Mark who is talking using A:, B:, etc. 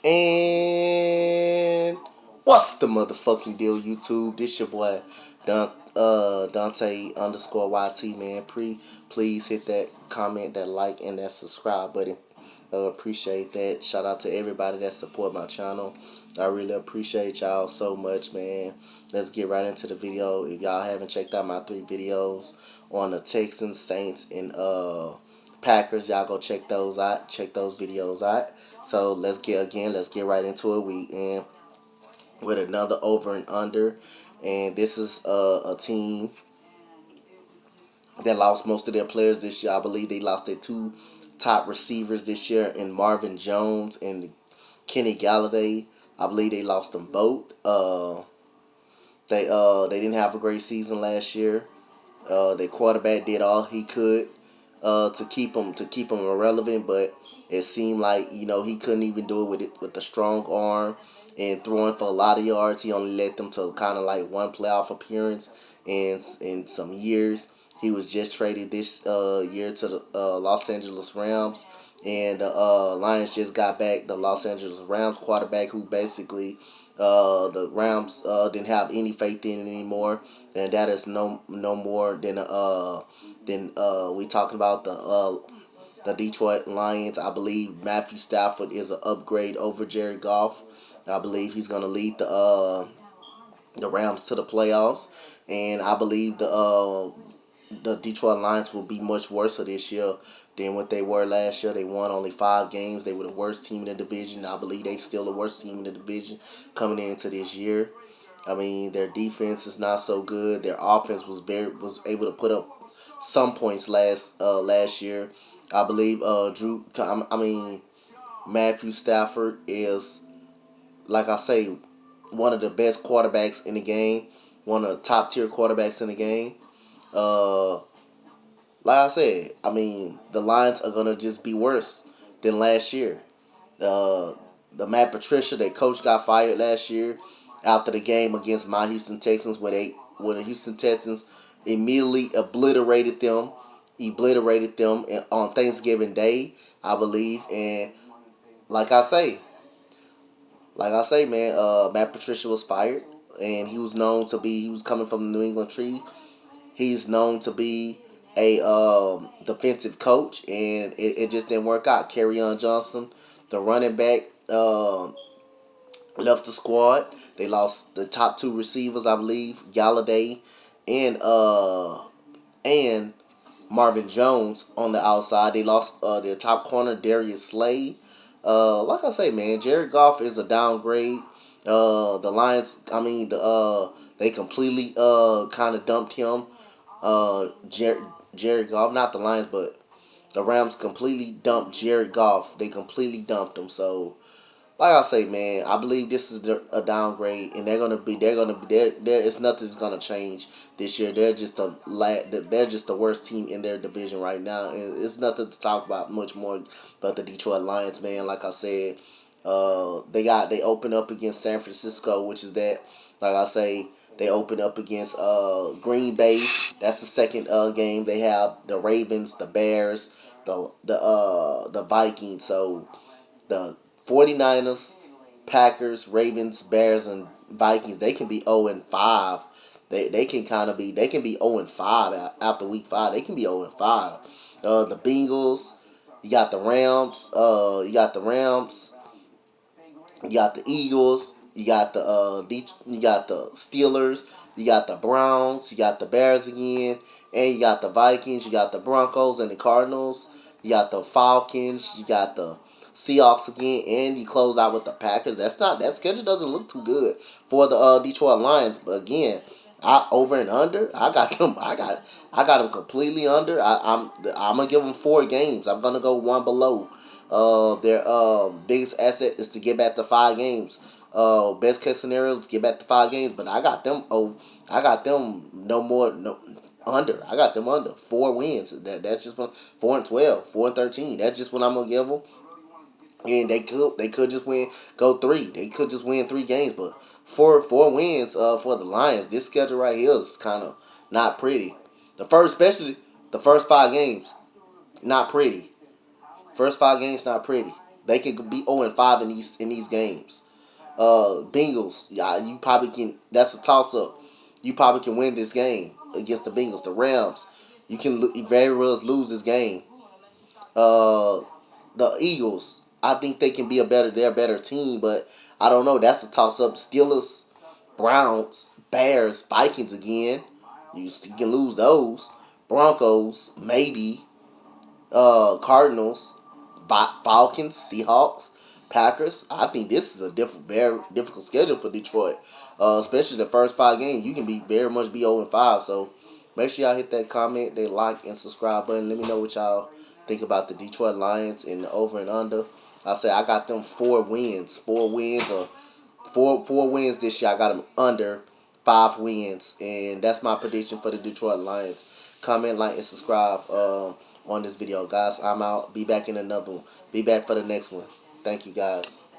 A: And what's the motherfucking deal, YouTube? This your boy Dante underscore YT, man. Please hit that comment, that like, and that subscribe button. Appreciate that. Shout out to everybody that support my channel. I really appreciate y'all so much, man. Let's get right into the video. If y'all haven't checked out my 3 videos on the Texans, Saints, and Packers, y'all go check those out. Check those videos out. So let's get right into it. We in with another over and under, and this is a team that lost most of their players this year. I believe they lost their 2 top receivers this year in Marvin Jones and Kenny Galladay. I believe they lost them both. They didn't have a great season last year. Their quarterback did all he could to keep them irrelevant, but it seemed like he couldn't even do it with a strong arm and throwing for a lot of yards. He only led them to kind of like 1 playoff appearance in some years. He was just traded this year to the Los Angeles Rams, and the Lions just got back the Los Angeles Rams quarterback, who basically the Rams didn't have any faith in anymore, and that is no more than we talking about the Detroit Lions. I believe Matthew Stafford is an upgrade over Jared Goff. I believe he's gonna lead the Rams to the playoffs, and I believe the Detroit Lions will be much worse this year than what they were last year. They won only 5 games. They were the worst team in the division. I believe they still the worst team in the division coming into this year. I mean, their defense is not so good. Their offense was able to put up some points last year. I believe Matthew Stafford is, like I say, one of the best quarterbacks in the game, one of the top tier quarterbacks in the game. Like I said, I mean, the Lions are gonna just be worse than last year. The Matt Patricia, their coach, got fired last year after the game against my Houston Texans, where the Houston Texans immediately obliterated them on Thanksgiving Day, I believe. And like I say, man, Matt Patricia was fired, and he was coming from the New England tree. He's known to be a defensive coach, and it just didn't work out. Kerryon Johnson, the running back, left the squad. They lost the top 2 receivers, I believe, Galladay and Marvin Jones on the outside. They lost their top corner, Darius Slade. Like I say, man, Jared Goff is a downgrade. The Lions, they completely kind of dumped him. Jared Goff, not the Lions, but the Rams completely dumped Jared Goff. They completely dumped him. So, like I say, man, I believe this is a downgrade, and it's nothing's gonna change this year. They're just the worst team in their division right now, and it's nothing to talk about much more but the Detroit Lions, man. Like I said, they open up against San Francisco, which is that, like I say, they open up against Green Bay. That's the second game. They have the Ravens, the Bears, the Vikings. So the 49ers, Packers, Ravens, Bears, and Vikings, they can be 0-5. They can be 0-5 after week 5. They can be 0-5. The Bengals, you got the Rams, you got the Eagles, you got the Steelers, you got the Browns, you got the Bears again, and you got the Vikings, you got the Broncos and the Cardinals, you got the Falcons, you got the Seahawks again, and you close out with the Packers. That schedule doesn't look too good for the Detroit Lions. But again, over and under, I got them completely under. I'm gonna give them 4 games. I'm gonna go 1 below. Their biggest asset is to get back to 5 games. Best case scenario is to get back to 5 games, but I got them. Under. I got them under 4 wins. That's just 4-12, 4-13. That's just what I'm gonna give them. And they could just go 3. They could just win 3 games, but 4 wins for the Lions. This schedule right here is kind of not pretty. Especially the first 5 games, not pretty. First 5 games, not pretty. They could be 0-5 in these games. Bengals, yeah, you probably can. That's a toss up. You probably can win this game against the Bengals. The Rams, you can very well lose this game. Uh, the Eagles, I think they can be they're a better team, but I don't know. That's a toss up. Steelers, Browns, Bears, Vikings again. You can lose those. Broncos, maybe. Cardinals, Falcons, Seahawks, Packers. I think this is a very difficult schedule for Detroit. Especially the first 5 games. You can very much be 0-5. So make sure y'all hit that comment, that like, and subscribe button. Let me know what y'all think about the Detroit Lions and the over and under. I got them 4 wins. 4 wins or four wins this year. I got them under 5 wins. And that's my prediction for the Detroit Lions. Comment, like, and subscribe on this video, guys. I'm out. Be back in another one. Be back for the next one. Thank you, guys.